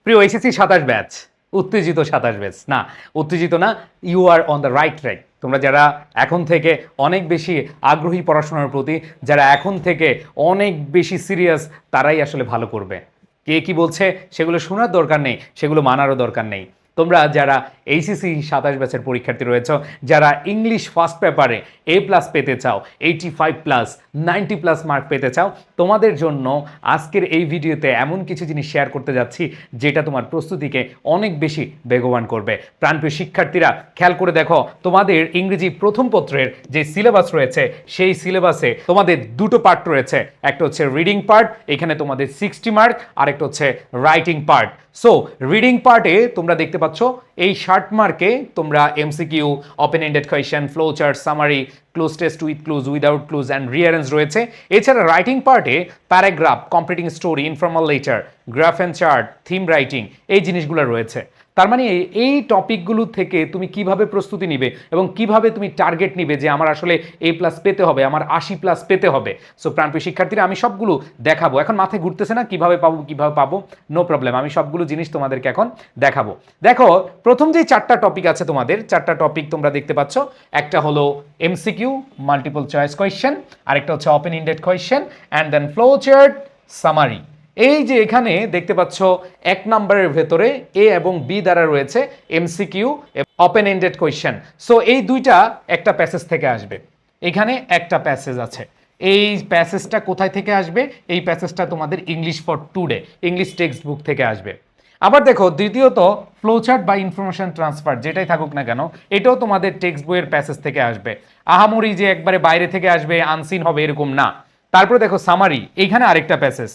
প্রিয় HSC 27 batch, উত্তেজিত 27 batch না, উত্তেজিত না, you are on the right track. তোমরা যারা এখন থেকে অনেক বেশি আগ্রহী পড়াশোনার প্রতি, যারা এখন থেকে অনেক বেশি সিরিয়াস, তারাই আসলে ভালো করবে। কে কি বলছে সেগুলো শোনার দরকার নেই, সেগুলো মানারও দরকার নেই। তোমরা যারা এইচএসসি 27 ব্যাচের পরীক্ষার্থী রয়েছ, যারা ইংলিশ ফার্স্ট পেপারে A+ পেতে চাও, 85+, 90+ মার্ক পেতে চাও, তোমাদের জন্য আজকের এই ভিডিওতে এমন কিছু জিনিস শেয়ার করতে যাচ্ছি যেটা তোমার প্রস্তুতিকে অনেক বেশি বেগবান করবে। প্রাণপ্রিয় শিক্ষার্থীরা, খেয়াল করে দেখো, তোমাদের ইংরেজি প্রথম পত্রের যে সিলেবাস রয়েছে সেই সিলেবাসে তোমাদের দুটো পার্ট রয়েছে। একটা হচ্ছে রিডিং পার্ট, এখানে তোমাদের 60 মার্ক, আর একটা হচ্ছে রাইটিং পার্ট। সো রিডিং পার্টে তোমরা দেখতে পাচ্ছ এই 60 মার্কে তোমরা MCQ, open ended question, flow chart, summary, cloze test with clues, without clues and rearrange রয়েছে। এছাড়া রাইটিং পার্টে paragraph, completing story, informal letter, graph and chart, theme writing, এই জিনিসগুলো রয়েছে। তার মানে এই টপিকগুলো থেকে তুমি কিভাবে প্রস্তুতি নিবে এবং কিভাবে তুমি টার্গেট নিবে যে আমার আসলে A+ পেতে হবে, আমার 80+ পেতে হবে। সো প্রাণপ্রিয় শিক্ষার্থীরা, আমি সবগুলো দেখাবো। এখন মাথায় ঘুরতেছে না কিভাবে পাবো, নো প্রবলেম, আমি সবগুলো জিনিস তোমাদেরকে এখন দেখাবো। দেখো, প্রথম যে 4টা টপিক আছে তোমাদের, 4টা টপিক তোমরা দেখতে পাচ্ছ। একটা হলো এমসিকিউ, মাল্টিপল চয়েস কোয়েশ্চেন, আরেকটা হচ্ছে open ended question, and then flow chart, summary. এই যে এখানে দেখতে পাচ্ছ 1 নম্বরের ভেতরে এ এবং বি দ্বারা রয়েছে MCQ, open ended question. So এই দুইটা একটা প্যাসেজ থেকে আসবে। এখানে একটা প্যাসেজ আছে, এই প্যাসেজটা কোথায় থেকে আসবে? এই প্যাসেজটা তোমাদের English for today, English text book থেকে আসবে। আবার দেখো, দ্বিতীয়ত ফ্লোচার্ট বা ইনফরমেশন ট্রান্সফার, যেটাই থাকুক না কেন, এটাও তোমাদের টেক্সট বইয়ের প্যাসেজ থেকে আসবে। আহামরি যে একবারে বাইরে থেকে আসবে, আনসিন হবে, এরকম না। তারপরে দেখো সামারি, এইখানে আরেকটা প্যাসেজ।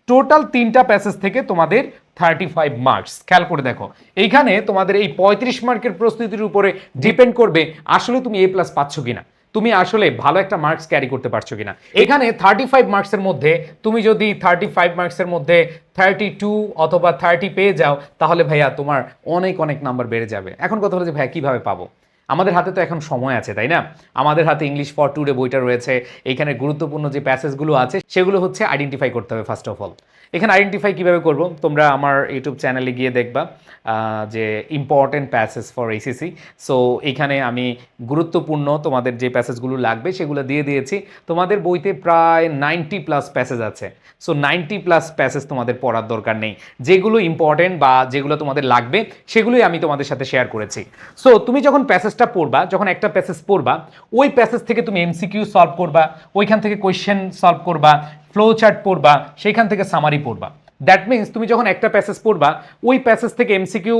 টোটাল 3টা প্যাসেজ থেকে তোমাদের 35 মার্কস। খেয়াল করে দেখো, এইখানে তোমাদের এই 35 মার্কের প্রস্তুতির উপরে ডিপেন্ড করবে আসলে তুমি A+ পাচ্ছ কিনা, তুমি আসলে ভালো একটা মার্কস ক্যারি করতে পারছো কিনা। এখানে 35 মার্কসের মধ্যে তুমি যদি 35 মার্কসের মধ্যে 32 অথবা 30 পেয়ে যাও, তাহলে ভাইয়া তোমার অনেক অনেক নাম্বার বেড়ে যাবে। এখন কথা হলো যে ভাইয়া কিভাবে পাবো? আমাদের হাতে তো এখন সময় আছে, তাই না? আমাদের হাতে ইংলিশ ফর টুডে বইটা রয়েছে। এখানে গুরুত্বপূর্ণ যে প্যাসেজগুলো আছে সেগুলো হচ্ছে আইডেন্টিফাই করতে হবে ফার্স্ট অফ অল। এখানে আইডেন্টিফাই কীভাবে করবো, তোমরা আমার ইউটিউব চ্যানেলে গিয়ে দেখবা যে important passage for HSC. So এখানে আমি গুরুত্বপূর্ণ তোমাদের যে প্যাসেজগুলো লাগবে সেগুলো দিয়ে দিয়েছি। তোমাদের বইতে প্রায় 90+ প্যাসেজ আছে। সো 90+ প্যাসেজ তোমাদের পড়ার দরকার নেই। যেগুলো ইম্পর্টেন্ট বা যেগুলো তোমাদের লাগবে সেগুলোই আমি তোমাদের সাথে শেয়ার করেছি। সো তুমি যখন প্যাসেজটা পড়বা, যখন একটা প্যাসেজ পড়বা, ওই প্যাসেজ থেকে তুমি এমসিকিউ সলভ করবা, ওইখান থেকে কোয়েশ্চেন সলভ করবা, ফ্লো চার্ট পড়বা, সেইখান থেকে সামারি পড়বা। দ্যাট মিনস তুমি যখন একটা প্যাসেজ পড়বা, ওই প্যাসেজ থেকে MCQ,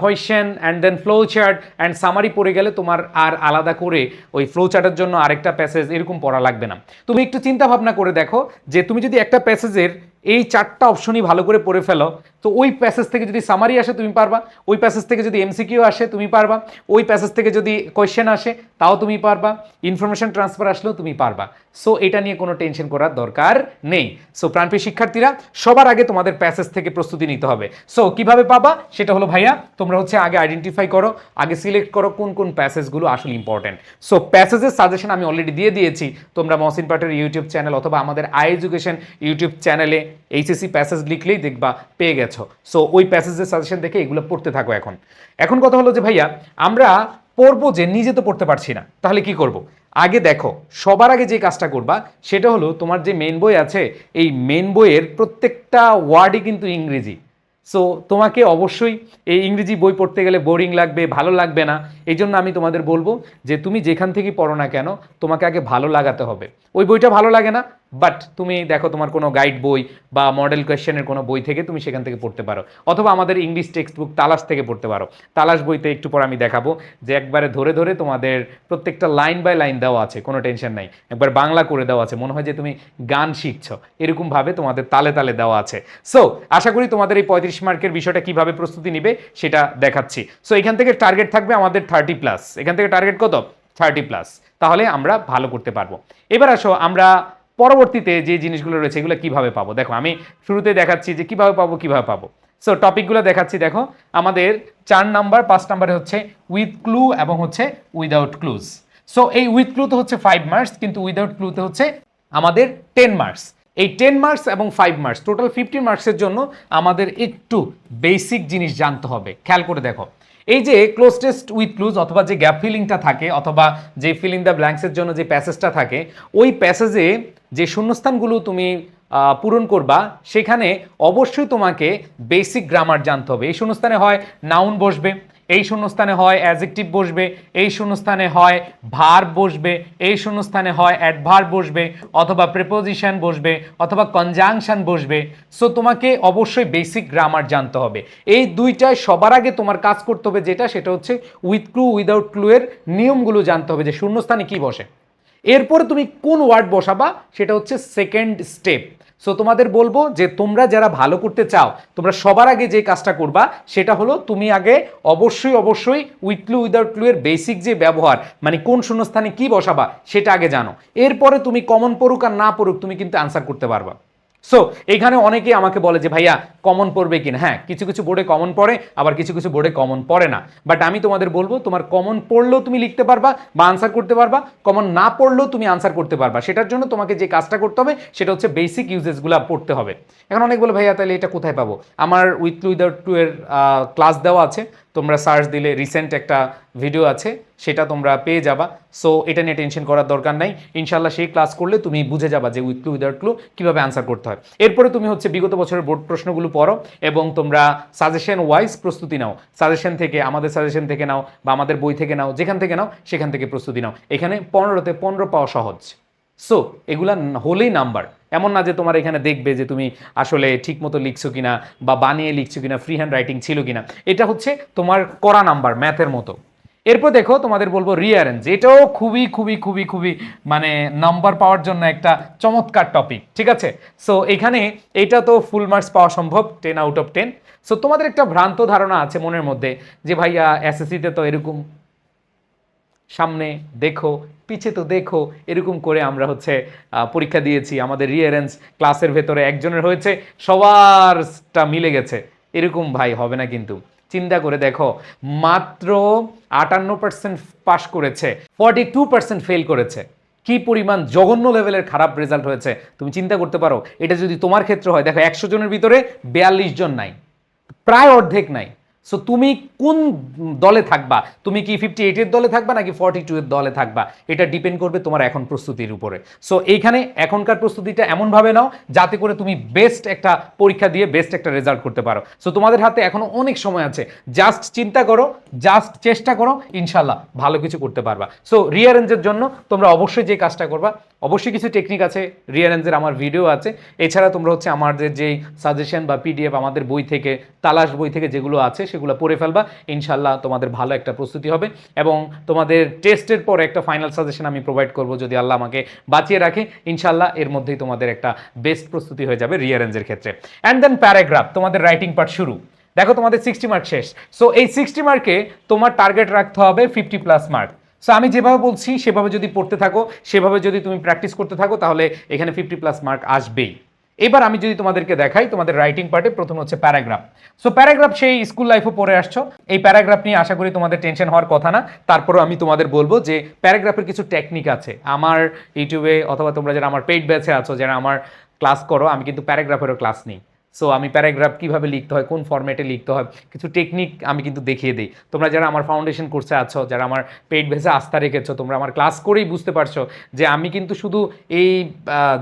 question and then flow chart and summary পড়ে গেলে তোমার আর আলাদা করে ওই ফ্লো চার্টের জন্য আরেকটা প্যাসেজ এরকম পড়া লাগবে না। তুমি একটু চিন্তা ভাবনা করে দেখো যে তুমি যদি একটা প্যাসেজের এই 4টা অপশনই ভালো করে পড়ে ফেলো, তো ওই প্যাসেজ থেকে যদি সামারি আসে তুমি পারবা, ওই প্যাসেজ থেকে যদি এমসিকিউ আসে তুমি পারবা, ওই প্যাসেজ থেকে যদি কোয়েশ্চেন আসে তাও তুমি পারবা, ইনফরমেশন ট্রান্সফার আসলেও তুমি পারবা। সো এটা নিয়ে কোনো টেনশন করার দরকার নেই। সো প্রাণপ্রিয় শিক্ষার্থীরা, সবার আগে তোমাদের প্যাসেজ থেকে প্রস্তুতি নিতে হবে। সো কিভাবে পাবা সেটা হলো ভাইয়া, তোমরা হচ্ছে আগে আইডেন্টিফাই করো, আগে সিলেক্ট করো কোন কোন প্যাসেজগুলো আসলে ইম্পর্টেন্ট। সো প্যাসেজের সাজেশন আমি অলরেডি দিয়ে দিয়েছি। তোমরা মহসিন পাটের ইউটিউব চ্যানেল অথবা আমাদের এডুকেশন ইউটিউব চ্যানেলে এইচএসসি প্যাসেজ লিখলেই দেখবা পেয়ে গেছো। সো ওই প্যাসেজের সাজেশন দেখে এগুলো পড়তে থাকো। এখন কথা হলো যে ভাইয়া, আমরা পড়বো যে নিজে তো পড়তে পারছি না, তাহলে কি করব? আগে দেখো, সবার আগে যে কাজটা করবা সেটা হলো তোমার যে মেন বই আছে, এই মেন বইয়ের প্রত্যেকটা ওয়ার্ডই কিন্তু ইংরেজি। সো তোমাকে অবশ্যই এই ইংরেজি বই পড়তে গেলে বোরিং লাগবে, ভালো লাগবে না। এই জন্য আমি তোমাদের বলবো যে তুমি যেখান থেকে পড়ো না কেন, তোমাকে আগে ভালো লাগাতে হবে। ওই বইটা ভালো লাগে না, বাট তুমি দেখো তোমার কোনো গাইড বই বা মডেল কোয়েশ্চেনের কোনো বই থেকে তুমি সেখান থেকে পড়তে পারো, অথবা আমাদের ইংলিশ টেক্সট বুক তালাশ থেকে পড়তে পারো। তালাশ বইতে একটু পর আমি দেখাবো যে একবারে ধরে ধরে তোমাদের প্রত্যেকটা লাইন বাই লাইন দেওয়া আছে, কোনো টেনশন নাই। একবার বাংলা করে দেওয়া আছে, মনে হয় যে তুমি গান শিখছো, এরকমভাবে তোমাদের তালে তালে দেওয়া আছে। সো আশা করি তোমাদের এই 35 মার্কের বিষয়টা কিভাবে প্রস্তুতি নিবে সেটা দেখাচ্ছি। সো এখান থেকে টার্গেট থাকবে আমাদের 30+। এখান থেকে টার্গেট কত? 30+। তাহলে আমরা ভালো করতে পারবো। এবার আসো আমরা পরবর্তীতে যে জিনিসগুলো রয়েছে এগুলো কিভাবে পাবো। দেখো, আমি শুরুতে দেখাচ্ছি যে কিভাবে পাবো। সো টপিকগুলো দেখাচ্ছি। দেখো, আমাদের 4 নাম্বার 5 নাম্বারে হচ্ছে উইথ ক্লু এবং হচ্ছে উইদাউট ক্লুজ। সো এই উইথ ক্লুতে হচ্ছে 5 মার্কস, কিন্তু উইদাউট ক্লুতে হচ্ছে আমাদের 10 মার্কস। এই 10 মার্কস এবং 5 মার্কস টোটাল 15 মার্কসের জন্য আমাদের একটু বেসিক জিনিস জানতে হবে। খেয়াল করে দেখো, এই যে ক্লোজ টেস্ট উইথ ক্লুজ অথবা যে গ্যাপ ফিলিংটা থাকে অথবা যে ফিলিং দ্য ব্ল্যাঙ্কসের জন্য যে প্যাসেজটা থাকে, ওই প্যাসেজে যে শূন্যস্থানগুলো তুমি পূরণ করবা সেখানে অবশ্যই তোমাকে বেসিক গ্রামার জানতে হবে। এই শূন্যস্থানে হয় নাউন বসবে, এই শূন্যস্থানে হয় অ্যাডজেক্টিভ বসবে, এই শূন্যস্থানে হয় ভার্ব বসবে, এই শূন্যস্থানে হয় অ্যাডভার্ব বসবে, অথবা প্রিপোজিশন বসবে, অথবা কনজাংশন বসবে। সো তোমাকে অবশ্যই বেসিক গ্রামার জানতে হবে। এই দুইটায় সবার আগে তোমার কাজ করতে হবে যেটা, সেটা হচ্ছে উইথ ক্লু উইদাউট ক্লু এর নিয়মগুলো জানতে হবে যে শূন্যস্থানে কি বসে। এরপরে তুমি কোন ওয়ার্ড বসাবা সেটা হচ্ছে সেকেন্ড স্টেপ। সো তোমাদের বলবো যে তোমরা যারা ভালো করতে চাও, তোমরা সবার আগে যে কাজটা করবা সেটা হলো তুমি আগে অবশ্যই উইথ ক্লু উইদাউট ক্লু এর বেসিক যে ব্যবহার, মানে কোন শূন্যস্থানে কি বসাবা সেটা আগে জানো। এরপরে তুমি কমন পড়ুক আর না পড়ুক তুমি কিন্তু অ্যান্সার করতে পারবা। সো এইখানে অনেকেই আমাকে বলে যে ভাইয়া কমন পড়বে কিনা। হ্যাঁ, কিছু কিছু বোর্ডে কমন পড়ে, আবার কিছু কিছু বোর্ডে কমন পড়ে না। বাট আমি তোমাদের বলবো তোমার কমন পড়লেও তুমি লিখতে পারবা বা আনসার করতে পারবা, কমন না পড়লেও তুমি আনসার করতে পারবা। সেটার জন্য তোমাকে যে কাজটা করতে হবে সেটা হচ্ছে বেসিক ইউজেসগুলো পড়তে হবে। এখন অনেক বলে ভাইয়া তাহলে এটা কোথায় পাবো? আমার উইথ ক্লু উইদাউট ক্লু এর ক্লাস দেওয়া আছে, তোমরা সার্চ দিলে রিসেন্ট একটা ভিডিও আছে, সেটা তোমরা পেয়ে যাবা। সো এটা নিয়ে টেনশন করার দরকার নাই। ইনশাল্লাহ সেই ক্লাস করলে তুমি বুঝে যাবা যে উইথ ক্লু উইদাউট ক্লু কীভাবে আনসার করতে হয়। এরপরে তুমি হচ্ছে বিগত বছরের বোর্ড প্রশ্নগুলো পড়ো এবং তোমরা সাজেশন ওয়াইজ প্রস্তুতি নাও। সাজেশন থেকে, আমাদের সাজেশন থেকে নাও বা আমাদের বই থেকে নাও, যেখান থেকে নাও সেখান থেকে প্রস্তুতি নাও। এখানে 15তে 15 পাওয়া সহজ। সো এগুলা হলেই নাম্বার। এমন না যে তোমার এখানে দেখবে যে তুমি আসলে ঠিক মতো লিখছো কিনা বা বানিয়ে লিখছো কিনা, ফ্রি হ্যান্ড রাইটিং ছিল কিনা। এটা হচ্ছে তোমার করা নাম্বার, ম্যাথের মতো। এরপর দেখো তোমাদের বলবো রিঅ্যারেঞ্জ। এটাও খুবই মানে নাম্বার পাওয়ার জন্য একটা চমৎকার টপিক, ঠিক আছে? সো এখানে এটা তো ফুল মার্কস পাওয়া সম্ভব, 10 আউট অফ 10। সো তোমাদের একটা ভ্রান্ত ধারণা আছে মনের মধ্যে যে ভাইয়া এসএসসিতে তো এরকম সামনে দেখো পিছে তো দেখো এরকম করে আমরা হচ্ছে পরীক্ষা দিয়েছি, আমাদের রিঅ্যারেঞ্জ ক্লাসের ভেতরে একজনের হয়েছে সবারটা মিলে গেছে, এরকম ভাই হবে না কিন্তু। চিন্তা করে দেখো, মাত্র 58% পাস করেছে, 42% ফেল করেছে। কি পরিমাণ জঘন্য লেভেলের খারাপ রেজাল্ট হয়েছে তুমি চিন্তা করতে পারো। এটা যদি তোমার ক্ষেত্রে হয়, দেখো 100 জনের ভিতরে 42 জন নাই, প্রায় অর্ধেক নাই। সো তুমি কোন দলে থাকবা? তুমি কি 58 এর দলে থাকবা নাকি 42 এর দলে থাকবা? এটা ডিপেন্ড করবে তোমার এখন প্রস্তুতির উপরে। সো এইখানে এখনকার প্রস্তুতিটা এমনভাবে নাও যাতে করে তুমি বেস্ট একটা পরীক্ষা দিয়ে বেস্ট একটা রেজাল্ট করতে পারো। সো তোমাদের হাতে এখনো অনেক সময় আছে, জাস্ট চিন্তা করো, জাস্ট চেষ্টা করো, ইনশাল্লাহ ভালো কিছু করতে পারবা। সো রিঅ্যারেঞ্জের জন্য তোমরা অবশ্যই যে কাজটা করবা, অবশ্যই কিছু টেকনিক আছে, রিঅ্যারেঞ্জের আমার ভিডিও আছে। এছাড়া তোমরা হচ্ছে আমাদের যেই সাজেশন বা পিডিএফ আমাদের বই থেকে, তালাশ বই থেকে যেগুলো আছে সেগুলো পড়ে ফেলবা, ইনশাল্লাহ তোমাদের ভালো একটা প্রস্তুতি হবে। এবং তোমাদের টেস্টের পর একটা ফাইনাল সাজেশন আমি প্রোভাইড করব যদি আল্লাহ আমাকে বাঁচিয়ে রাখে। ইনশাল্লাহ এর মধ্যেই তোমাদের একটা বেস্ট প্রস্তুতি হয়ে যাবে রিঅ্যারেঞ্জের ক্ষেত্রে। অ্যান্ড দেন প্যারাগ্রাফ, তোমাদের রাইটিং পার্ট শুরু। দেখো তোমাদের 60 মার্ক শেষ। সো এই 60 মার্কে তোমার টার্গেট রাখতে হবে 50+ মার্ক। সো আমি যেভাবে বলছি সেভাবে যদি পড়তে থাকো, সেভাবে যদি তুমি প্র্যাকটিস করতে থাকো, তাহলে এখানে 50+ মার্ক আসবেই। এবার আমি যদি তোমাদেরকে দেখাই, তোমাদের রাইটিং পার্টে প্রথম হচ্ছে প্যারাগ্রাফ। সো প্যারাগ্রাফ সেই স্কুল লাইফও পড়ে আসছো, এই প্যারাগ্রাফ নিয়ে আশা করি তোমাদের টেনশন হওয়ার কথা না। তারপরেও আমি তোমাদের বলবো যে প্যারাগ্রাফের কিছু টেকনিক আছে। আমার ইউটিউবে অথবা তোমরা যারা আমার পেইড ব্যাচে আছো, যারা আমার ক্লাস করো, আমি কিন্তু প্যারাগ্রাফেরও ক্লাস নিই। সো আমি প্যারাগ্রাফ কীভাবে লিখতে হয়, কোন ফরম্যাটে লিখতে হয়, কিছু টেকনিক আমি কিন্তু দেখিয়ে দিই। তোমরা যারা আমার ফাউন্ডেশন কোর্সে আছো, যারা আমার পেইড বেসে আস্থা রেখেছো, তোমরা আমার ক্লাস করেই বুঝতে পারছো যে আমি কিন্তু শুধু এই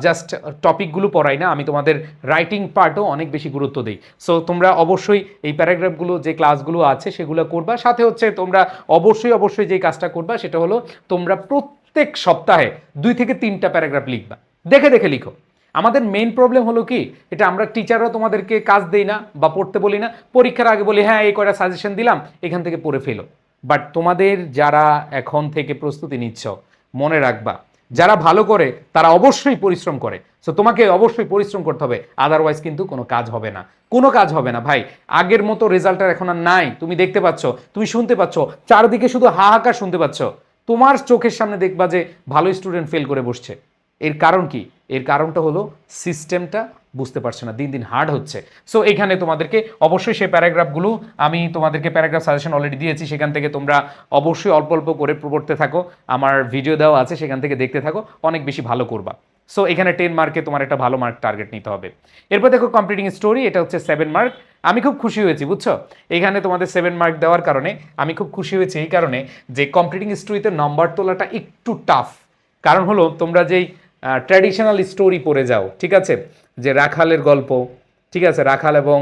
জাস্ট টপিকগুলো পড়াই না, আমি তোমাদের রাইটিং পার্টও অনেক বেশি গুরুত্ব দিই। সো তোমরা অবশ্যই এই প্যারাগ্রাফগুলো যে ক্লাসগুলো আছে সেগুলো করবা। সাথে হচ্ছে তোমরা অবশ্যই যে কাজটা করবা সেটা হলো তোমরা প্রত্যেক সপ্তাহে 2 থেকে 3টা প্যারাগ্রাফ লিখবা, দেখে দেখে লিখো। আমাদের মেইন প্রবলেম হলো কি, এটা আমরা টিচাররা তোমাদেরকে কাজ দেই না বা পড়তে বলি না, পরীক্ষার আগে বলি হ্যাঁ এই কয়টা সাজেশন দিলাম, এখান থেকে পড়ে ফেলো। বাট তোমাদের যারা এখন থেকে প্রস্তুতি নিচ্ছ, মনে রাখবা যারা ভালো করে তারা অবশ্যই পরিশ্রম করে। সো তোমাকে অবশ্যই পরিশ্রম করতে হবে, আদারওয়াইজ কিন্তু কোনো কাজ হবে না, কোনো কাজ হবে না ভাই। আগের মতো রেজাল্টটা এখন আর নাই। তুমি দেখতে পাচ্ছ, তুমি শুনতে পাচ্ছ, চারদিকে শুধু হাহাকার শুনতে পাচ্ছ। তোমার চোখের সামনে দেখবা যে ভালো স্টুডেন্ট ফেল করে বসছে। এর কারণ কি? এর কারণটা হলো সিস্টেমটা বুঝতে পারছে না, দিন দিন হার্ড হচ্ছে। সো এখানে তোমাদেরকে অবশ্যই সেই প্যারাগ্রাফগুলো, আমি তোমাদেরকে প্যারাগ্রাফ সাজেশন অলরেডি দিয়েছি, সেখান থেকে তোমরা অবশ্যই অল্প অল্প করে পড়তে থাকো। আমার ভিডিও দেওয়া আছে, সেখান থেকে দেখতে থাকো, অনেক বেশি ভালো করবা। সো এখানে 10 মার্কে তোমার একটা ভালো মার্ক টার্গেট নিতে হবে। এরপর দেখো কমপ্লিটিং স্টোরি, এটা হচ্ছে 7 মার্ক। আমি খুব খুশি হয়েছি বুঝছো, এখানে তোমাদের 7 মার্ক দেওয়ার কারণে আমি খুব খুশি হয়েছি এই কারণে যে কমপ্লিটিং স্টোরিতে নাম্বার তোলাটা একটু টাফ। কারণ হলো তোমরা যেই ট্র্যাডিশনাল স্টোরি পড়ে যাও, ঠিক আছে, যে রাখালের গল্প, ঠিক আছে, রাখাল এবং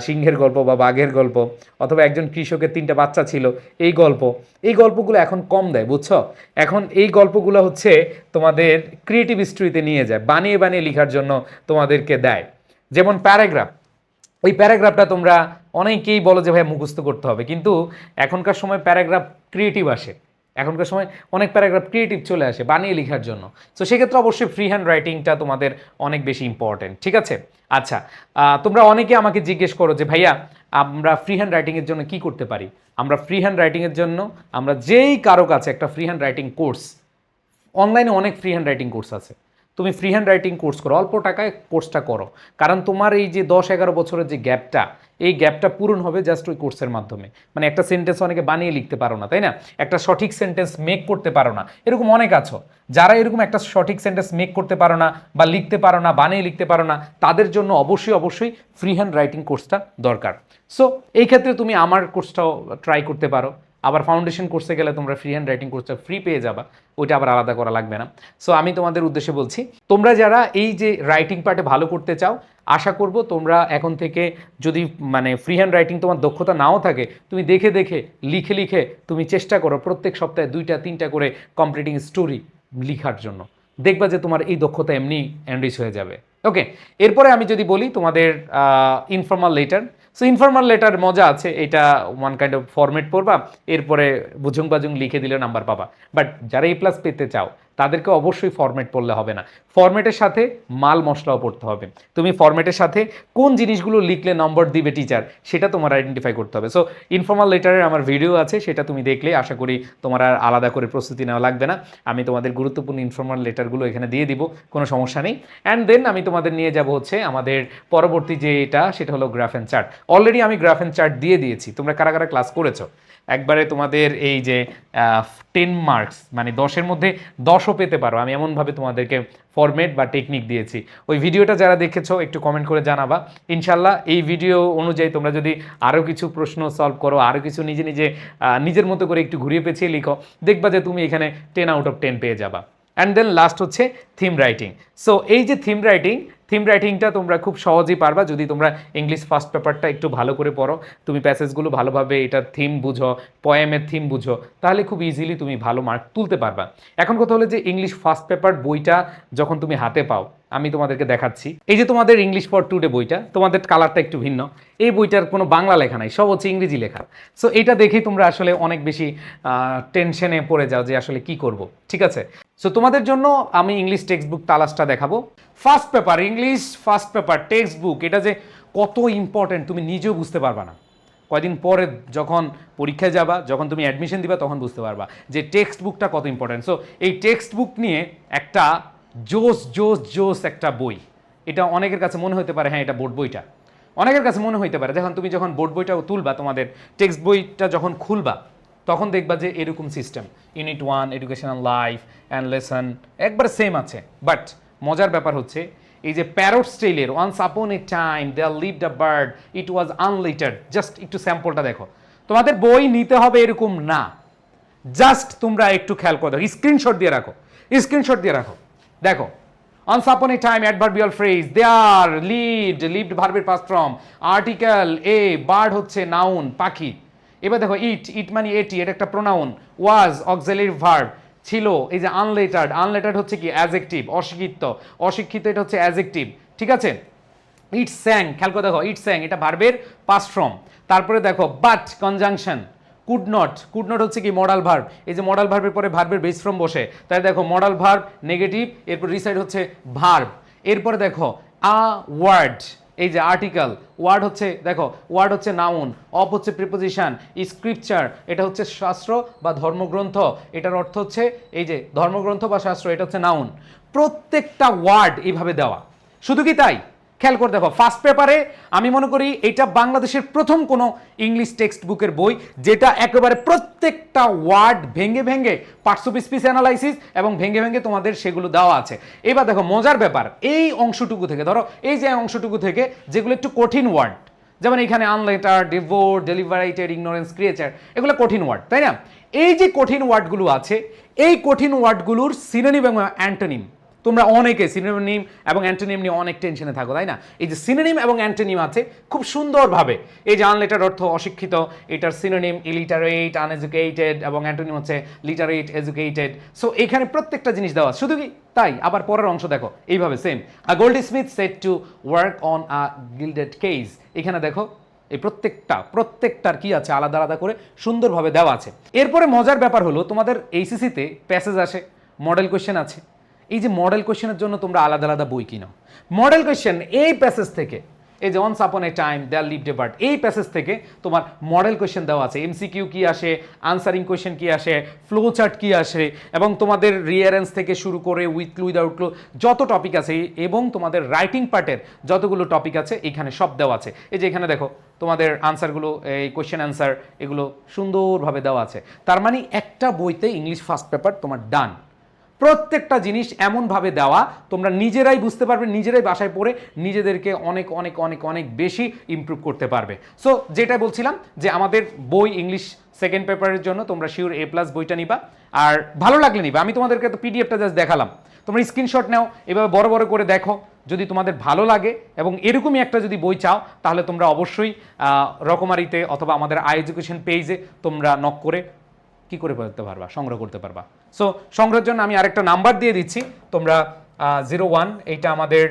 সিংহের গল্প বা বাঘের গল্প, অথবা একজন কৃষকের 3টা বাচ্চা ছিল, এই গল্পগুলো এখন কম দেয় বুঝছো। এখন এই গল্পগুলো হচ্ছে তোমাদের ক্রিয়েটিভ স্টোরিতে নিয়ে যায়, বানিয়ে বানিয়ে লেখার জন্য তোমাদেরকে দেয়। যেমন প্যারাগ্রাফ, ওই প্যারাগ্রাফটা তোমরা অনেকেই বলো যে ভাই মুখস্থ করতে হবে, কিন্তু এখনকার সময় প্যারাগ্রাফ ক্রিয়েটিভ আসে, এখনকার সময় অনেক প্যারাগ্রাফ ক্রিয়েটিভ চলে আসে বানিয়ে লেখার জন্য। তো সেক্ষেত্রে অবশ্যই ফ্রি হ্যান্ড রাইটিংটা তোমাদের অনেক বেশি ইম্পর্টেন্ট, ঠিক আছে। আচ্ছা, তোমরা অনেকে আমাকে জিজ্ঞেস করো যে ভাইয়া আমরা ফ্রি হ্যান্ড রাইটিংয়ের জন্য কি করতে পারি। আমরা ফ্রি হ্যান্ড রাইটিংয়ের জন্য আমরা যেই কারো কাছে একটা ফ্রি হ্যান্ড রাইটিং কোর্স, অনলাইনে অনেক ফ্রি হ্যান্ড রাইটিং কোর্স আছে, তুমি ফ্রি হ্যান্ড রাইটিং কোর্স করো, অল্প টাকায় কোর্সটা করো। কারণ তোমার এই যে 10-11 বছরের যে গ্যাপটা, এই গ্যাপটা পূরণ হবে জাস্ট ওই কোর্সের মাধ্যমে। মানে একটা সেন্টেন্স অনেকে বানিয়ে লিখতে পারো না, তাই না, একটা সঠিক সেন্টেন্স মেক করতে পারো না, এরকম অনেক আছো যারা এরকম একটা সঠিক সেন্টেন্স মেক করতে পারো না বা লিখতে পারো না, বানিয়ে লিখতে পারো না, তাদের জন্য অবশ্যই অবশ্যই ফ্রি হ্যান্ড রাইটিং কোর্সটা দরকার। সো এই ক্ষেত্রে তুমি আমার কোর্সটাও ট্রাই করতে পারো। আবার ফাউন্ডেশন কোর্সে গেলে তোমরা ফ্রি হ্যান্ড রাইটিং কোর্সটা ফ্রি পেয়ে যাবা, ওইটা আবার আলাদা করা লাগবে না। সো আমি তোমাদের উদ্দেশ্যে বলছি, তোমরা যারা এই যে রাইটিং পার্টে ভালো করতে চাও, আশা করব তোমরা এখন থেকে যদি মানে ফ্রি হ্যান্ড রাইটিং তোমার দক্ষতা নাও থাকে, তুমি দেখে দেখে লিখে লিখে তুমি চেষ্টা করো প্রত্যেক সপ্তাহে 2টা-3টা করে কমপ্লিটিং স্টোরি লিখার জন্য। দেখবা যে তোমার এই দক্ষতা এমনি এনরিচ হয়ে যাবে। ওকে, এরপরে আমি যদি বলি তোমাদের informal letter. So informal letter মজা আছে, এটা ওয়ান কাইন্ড অফ ফরম্যাট পড়বা, এরপরে বুঝুং বাজুং লিখে দিলে নাম্বার পাবা। বাট যারা A+ পেতে চাও তাদেরকে অবশ্যই ফরম্যাট পড়লে হবে না, ফরম্যাটের সাথে মাল মশলাও পড়তে হবে। তুমি ফরম্যাটের সাথে কোন জিনিসগুলো লিখলে নম্বর দিবে টিচার, সেটা তোমার আইডেন্টিফাই করতে হবে। সো ইনফর্মাল লেটারের আমার ভিডিও আছে, সেটা তুমি দেখলে আশা করি তোমার আর আলাদা করে প্রস্তুতি নেওয়া লাগবে না। আমি তোমাদের গুরুত্বপূর্ণ ইনফর্মাল লেটারগুলো এখানে দিয়ে দিব, কোনো সমস্যা নেই। অ্যান্ড দেন আমি তোমাদের নিয়ে যাব হচ্ছে আমাদের পরবর্তী যেটা, সেটা হলো গ্রাফ অ্যান্ড চার্ট। অলরেডি আমি গ্রাফ অ্যান্ড চার্ট দিয়ে দিয়েছি, তোমরা কারা কারা ক্লাস করেছো। একবারে তোমাদের এই যে 10 মার্কস মানে 10-এর মধ্যে 10ও পেতে পারো, আমি এমনভাবে তোমাদেরকে ফরম্যাট বা টেকনিক দিয়েছি। ওই ভিডিওটা যারা দেখেছো একটু কমেন্ট করে জানাবা। ইনশাল্লাহ এই ভিডিও অনুযায়ী তোমরা যদি আরও কিছু প্রশ্ন সলভ করো, আরও কিছু নিজে নিজে নিজের মতো করে একটু ঘুরিয়ে পেঁচিয়ে লিখো, দেখবা যে তুমি এখানে 10 আউট অফ 10 পেয়ে যাবা। অ্যান্ড দেন লাস্ট হচ্ছে থিম রাইটিং। সো এই যে থিম রাইটিংটা তোমরা খুব সহজেই পারবা যদি তোমরা ইংলিশ ফার্স্ট পেপারটা একটু ভালো করে পড়ো, তুমি প্যাসেজগুলো ভালোভাবে এটার থিম বুঝো, পয়েমের থিম বুঝো, তাহলে খুব ইজিলি তুমি ভালো মার্ক তুলতে পারবা। এখন কথা হলো যে ইংলিশ ফার্স্ট পেপার বইটা যখন তুমি হাতে পাও, আমি তোমাদেরকে দেখাচ্ছি, এই যে তোমাদের ইংলিশ ফর টুডে বইটা, তোমাদের কালারটা একটু ভিন্ন, এই বইটার কোনো বাংলা লেখা নাই, সব হচ্ছে ইংরেজি লেখা। সো এটা দেখেই তোমরা আসলে অনেক বেশি টেনশনে পড়ে যাও যে আসলে কি করব, ঠিক আছে। সো তোমাদের জন্য আমি ইংলিশ টেক্সট বুক তালাশটা দেখাবো। First paper, English first paper text book, এটা যে কত ইম্পর্টেন্ট তুমি নিজেও বুঝতে পারবা না, কয়দিন পরে যখন পরীক্ষায় যাবা, যখন তুমি অ্যাডমিশন দিবা, তখন বুঝতে পারবা যে টেক্সট বুকটা কত ইম্পর্টেন্ট। সো এই টেক্সট বুক নিয়ে একটা জোস একটা বই, এটা অনেকের কাছে মনে হতে পারে হ্যাঁ এটা বোর্ড বইটা, অনেকের কাছে মনে হতে পারে তুমি যখন বোর্ড বইটাও তুলবা, তোমাদের টেক্সট বইটা যখন খুলবা, তখন দেখবা যে এরকম system, unit 1 educational life and lesson একবার সেম আছে। বাট মজার ব্যাপার হচ্ছে এই যে প্যারট স্টাইলের once upon a time there lived a bird it was unlettered, just একটু স্যাম্পলটা দেখো। তোমাদের বই নিতে হবে এরকম না, জাস্ট তোমরা একটু খেয়াল করে দেখো, স্ক্রিনশট দিয়ে রাখো, দেখো once upon a time adverbial phrase there lived ভার্বের past form, article a, bird হচ্ছে নাউন পাখি। এবার দেখো ইট মানে এটি, এটা একটা প্রোনাউন, ওয়াজ অক্সিলারি ভার্ব, ছিল এই যে আনলেটার্ড হচ্ছে কি অ্যাডজেক্টিভ, অশিক্ষিত এটা হচ্ছে অ্যাডজেক্টিভ, ঠিক আছে। ইট স্যাং, খেয়াল করে দেখো ইট স্যাং এটা ভার্বের পাস্ট ফর্ম। তারপরে দেখো বাট কনজাংশন, কুড নট হচ্ছে কি মডাল ভার্ব, এই যে মডাল ভার্বের পরে ভার্বের বেস ফর্ম বসে, তাই দেখো মডাল ভার্ব নেগেটিভ, এরপর রিসাইড হচ্ছে ভার্ব। এরপরে দেখো আ ওয়ার্ড, এই যে আর্টিকেল, ওয়ার্ড হচ্ছে নাউন, অফ হচ্ছে প্রিপোজিশন, স্ক্রিপচার এটা হচ্ছে শাস্ত্র বা ধর্মগ্রন্থ, এটার অর্থ হচ্ছে এই যে ধর্মগ্রন্থ বা শাস্ত্র, এটা হচ্ছে নাউন। প্রত্যেকটা ওয়ার্ড এইভাবে দেওয়া, শুধু কি তাই, খেয়াল করে দেখো ফার্স্ট পেপারে আমি মনে করি এটা বাংলাদেশের প্রথম কোনো ইংলিশ টেক্সট বুকের বই যেটা একেবারে প্রত্যেকটা ওয়ার্ড ভেঙে ভেঙে পার্টস অফ স্পিচ অ্যানালাইসিস এবং ভেঙে ভেঙে তোমাদের সেগুলো দেওয়া আছে। এবার দেখো মজার ব্যাপার, এই অংশটুকু থেকে ধরো এই যে অংশটুকু থেকে যেগুলো একটু কঠিন ওয়ার্ড, যেমন এখানে আনলেটার, ডিভোর, ডেলিভারেটেড, ইগনোরেন্স, ক্রিয়েচার, এগুলো কঠিন ওয়ার্ড, তাই না? এই যে কঠিন ওয়ার্ডগুলো আছে, এই কঠিন ওয়ার্ডগুলোর সিনোনিম এবং অ্যান্টোনিম, তোমরা অনেকে সিনোনিম এবং অ্যান্টোনিম নিয়ে অনেক টেনশনে থাকো, তাই না? এই যে সিনোনিম এবং অ্যান্টোনিম আছে খুব সুন্দরভাবে, এই যে আনলেটার অর্থ অশিক্ষিত, এটার সিনোনিম ইলিটারেট, আনএজুকেটেড, এবং অ্যান্টোনিম হচ্ছে লিটারেট, এজুকেটেড। সো এখানে প্রত্যেকটা জিনিস দেওয়া, শুধু কি তাই, আবার পরের অংশ দেখো এইভাবে same, a Goldsmith said to work on a gilded cage. এখানে দেখো এই প্রত্যেকটার কি আছে আলাদা আলাদা করে সুন্দরভাবে দেওয়া আছে। এরপরে মজার ব্যাপার হলো তোমাদের এইচএসসিতে প্যাসেজ আসে, মডেল কোশ্চেন আছে। এই যে মডেল কোশ্চেনের জন্য তোমরা আলাদা আলাদা বই কিনো। মডেল কোশ্চেন এই প্যাসেজ থেকে, এই যে once upon a time there lived a bird, এই প্যাসেজ থেকে তোমার মডেল কোশ্চেন দেওয়া আছে। এমসিকিউ কি আসে, আনসারিং কোশ্চেন কি আসে, ফ্লো চার্ট কি আসে, এবং তোমাদের রিয়ারেন্স থেকে শুরু করে উইথ ক্লু উইদাউট ক্লু যত টপিক আছে, এবং তোমাদের রাইটিং পার্টের যতগুলো টপিক আছে এখানে সব দেওয়া আছে। এই যে এখানে দেখো তোমাদের আনসারগুলো, এই কোশ্চেন অ্যান্সার, এগুলো সুন্দরভাবে দেওয়া আছে। তার মানে একটা বইতে ইংলিশ ফার্স্ট পেপার তোমার ডান। প্রত্যেকটা জিনিস এমনভাবে দেওয়া তোমরা নিজেরাই বুঝতে পারবে, নিজেরাই বাসায় পড়ে নিজেদেরকে অনেক অনেক অনেক অনেক বেশি ইমপ্রুভ করতে পারবে। সো যেটা বলছিলাম যে আমাদের বই ইংলিশ সেকেন্ড পেপারের জন্য তোমরা শিওর A+ বইটা নিবা, আর ভালো লাগলে নিবা। আমি তোমাদেরকে তো পিডিএফটা জাস্ট দেখালাম, তোমরা স্ক্রিনশট নাও, এভাবে বড় বড় করে দেখো। যদি তোমাদের ভালো লাগে এবং এরকমই একটা যদি বই চাও, তাহলে তোমরা অবশ্যই রকমারিতে অথবা আমাদের এডুকেশন পেজে তোমরা নক করে কি করে করতে পারবা, সংগ্রহ করতে পারবা। সো সংগ্রহের জন্য আমি আরেকটা নাম্বার দিয়ে দিচ্ছি, তোমরা 01, এইটা আমাদের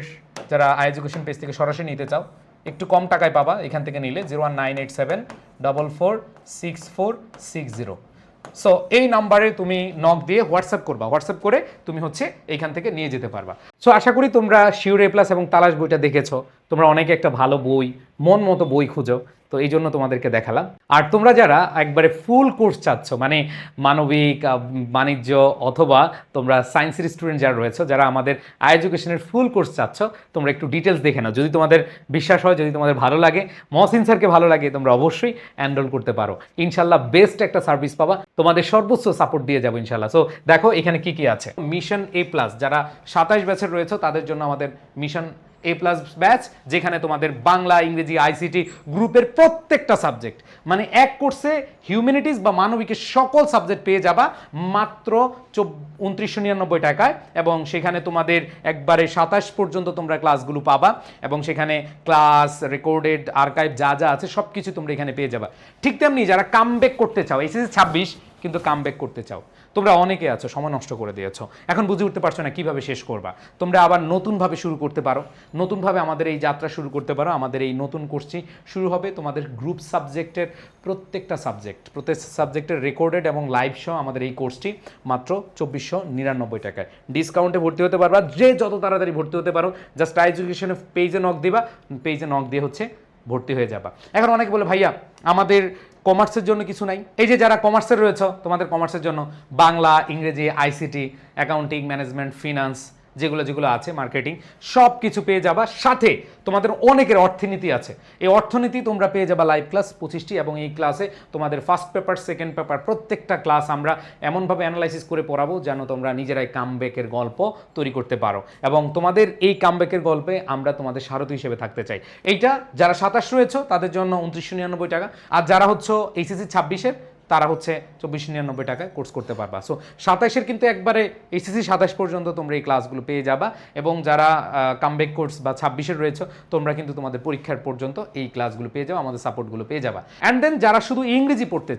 যারা এডুকেশন পেজ থেকে সরাসরি নিতে চাও একটু কম টাকায় পাবা এখান থেকে নিলে, 01987446460। সো এই নাম্বারে তুমি নক দিয়ে হোয়াটসঅ্যাপ করবা, হোয়াটসঅ্যাপ করে তুমি হচ্ছে এইখান থেকে নিয়ে যেতে পারবা। সো আশা করি তোমরা শিওর A+ এবং তালাশ বইটা দেখেছো। তোমরা অনেকে একটা ভালো বই, মন মতো বই খুঁজো, তো এই জন্য তোমাদেরকে দেখালাম। আর তোমরা যারা একবারে ফুল কোর্স চাচ্ছ, মানে মানবিক, বাণিজ্য, অথবা তোমরা সায়েন্সের স্টুডেন্ট যারা রয়েছে, যারা আমাদের এডুকেশনের ফুল কোর্স চাচ্ছ, তোমরা একটু ডিটেলস দেখে নাও। যদি তোমাদের বিশ্বাস হয়, যদি তোমাদের ভালো লাগে, মহসিন স্যারকে ভালো লাগে, তোমরা অবশ্যই এনরোল করতে পারো। ইনশাল্লাহ বেস্ট একটা সার্ভিস পাবা, তোমাদের সর্বোচ্চ সাপোর্ট দিয়ে যাবো ইনশাল্লাহ। সো দেখো এখানে কি কি আছে। মিশন A+, যারা 27 ব্যাচের রয়েছে তাদের জন্য আমাদের মিশন A+ ব্যাচ, যেখানে তোমাদের বাংলা, ইংরেজি, আইসিটি গ্রুপের প্রত্যেকটা সাবজেক্ট, মানে এক কোর্সে হিউম্যানিটিস বা মানবিকের সকল সাবজেক্ট পেয়ে যাবা মাত্র 2999 টাকায়, এবং সেখানে তোমাদের একবারে 27 পর্যন্ত তোমরা ক্লাসগুলো পাবা, এবং সেখানে ক্লাস, রেকর্ডেড, আর্কাইভ যা যা আছে সব কিছু তোমরা এখানে পেয়ে যাবা। ঠিক তেমনি যারা কামব্যাক করতে চাও, এসএসসি 26 কিন্তু কামব্যাক করতে চাও, তোমরা অনেকে আছো, সময় নষ্ট করে দিয়েছো, এখন বুঝে উঠতে পারছো না কিভাবে শেষ করবা, তোমরা আবার নতুনভাবে শুরু করতে পারো, নতুনভাবে আমাদের এই যাত্রা শুরু করতে পারো। আমাদের এই নতুন কোর্সটি শুরু হবে তোমাদের গ্রুপ সাবজেক্টের প্রত্যেকটা সাবজেক্টের রেকর্ডেড এবং লাইভ সহ আমাদের এই কোর্সটি মাত্র 2499 টাকায় ডিসকাউন্টে ভর্তি হতে পারবা। যে যত তাড়াতাড়ি ভর্তি হতে পারো, জাস্ট এডুকেশনের পেজে নক দিবা, পেজে নক দিয়ে হচ্ছে ভর্তি হয়ে যাবা। এখন অনেকে বলে ভাইয়া আমাদের কমার্সের জন্য কিছু নাই। এই যে যারা কমার্সের রয়েছে, তোমাদের কমার্সের জন্য বাংলা, ইংরেজি, আইসিটি, অ্যাকাউন্টিং, ম্যানেজমেন্ট, ফিনান্স, যেগুলো আছে, মার্কেটিং, সব কিছু পেয়ে যাবা। সাথে তোমাদের অনেকের অর্থনীতি আছে, এই অর্থনীতি তোমরা পেয়ে যাবা লাইভ ক্লাস 25টি, এবং এই ক্লাসে তোমাদের ফার্স্ট পেপার, সেকেন্ড পেপার প্রত্যেকটা ক্লাস আমরা এমনভাবে অ্যানালাইসিস করে পড়াবো যেন তোমরা নিজেরাই কামব্যাকের গল্প তৈরি করতে পারো, এবং তোমাদের এই কামব্যাকের গল্পে আমরা তোমাদের সারথি হিসেবে থাকতে চাই। এইটা যারা 27 রয়েছে তাদের জন্য 2999 টাকা, আর যারা হচ্ছে এইচএসসি 26-এর তারা হচ্ছে 2499 টাকায় কোর্স করতে পারবা। সো 27-এর কিন্তু একবারে এইচএসসি 27 পর্যন্ত তোমরা এই ক্লাসগুলো পেয়ে যাবা, এবং যারা কামব্যাক কোর্স বা 26-এর রয়েছে তোমরা কিন্তু তোমাদের পরীক্ষার পর্যন্ত এই ক্লাসগুলো পেয়ে যাও, আমাদের সাপোর্টগুলো পেয়ে যাবা। অ্যান্ড দেন যারা শুধু ইংরেজি পড়তে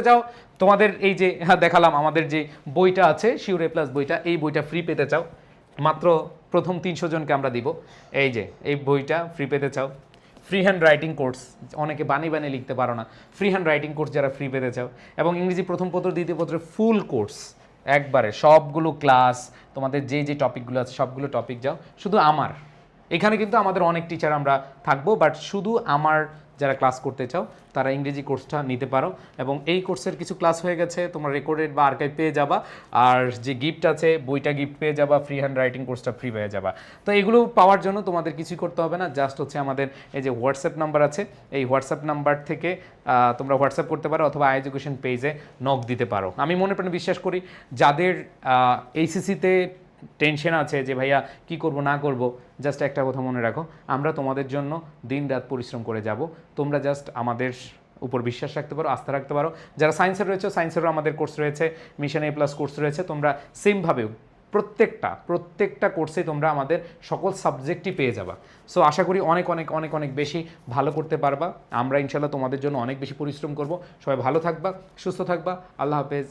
চাও, তোমাদের এই যে দেখালাম আমাদের যে বইটা আছে শিওর A+ বইটা, এই বইটা ফ্রি পেতে চাও, মাত্র প্রথম 300 জনকে আমরা দিব। এই যে এই বইটা ফ্রি পেতে চাও, ফ্রি হ্যান্ড রাইটিং কোর্স, অনেকে বানিয়ে লিখতে পারো না, ফ্রি হ্যান্ড রাইটিং কোর্স যারা ফ্রি পেতে চাও, এবং ইংরেজি প্রথম পত্র, দ্বিতীয় পত্রের ফুল কোর্স, একবারে সবগুলো ক্লাস, তোমাদের যে টপিকগুলো আছে সবগুলো টপিক যাও, শুধু আমার এখানে কিন্তু আমাদের অনেক টিচার আমরা থাকবো, বাট শুধু আমার যারা ক্লাস করতে চাও তারা ইংরেজি কোর্সটা নিতে পারো। এবং এই কোর্সের কিছু ক্লাস হয়ে গেছে, তোমরা রেকর্ডেড বা আর্কাইভ পেয়ে যাবা। আর যে গিফট আছে, বইটা গিফট পেয়ে যাবা, ফ্রি হ্যান্ড রাইটিং কোর্সটা ফ্রি পেয়ে যাবা। তো এগুলো পাওয়ার জন্য তোমাদের কিছুই করতে হবে না, জাস্ট হচ্ছে আমাদের এই যে হোয়াটসঅ্যাপ নাম্বার আছে, এই হোয়াটসঅ্যাপ নাম্বার থেকে তোমরা হোয়াটসঅ্যাপ করতে পারো অথবা এডুকেশন পেজে নক দিতে পারো। আমি মনে প্রাণে বিশ্বাস করি যাদের এইচএসসিতে টেনশন আছে যে ভাইয়া কি করব না করব, জাস্ট একটা কথা মনে রাখো, আমরা তোমাদের জন্য দিন রাত পরিশ্রম করে যাব। তোমরা জাস্ট আমাদের উপর বিশ্বাস রাখতে পারো, আস্থা রাখতে পারো। যারা সায়েন্সের রয়েছে, সায়েন্সেরও আমাদের কোর্স রয়েছে, মিশন A+ কোর্স রয়েছে। তোমরা সেমভাবেও প্রত্যেকটা কোর্সে তোমরা আমাদের সকল সাবজেক্টই পেয়ে যাবা। সো আশা করি অনেক অনেক অনেক অনেক বেশি ভালো করতে পারবা। আমরা ইনশাল্লাহ তোমাদের জন্য অনেক বেশি পরিশ্রম করব। সবাই ভালো থাকবা, সুস্থ থাকবা। আল্লাহ হাফেজ।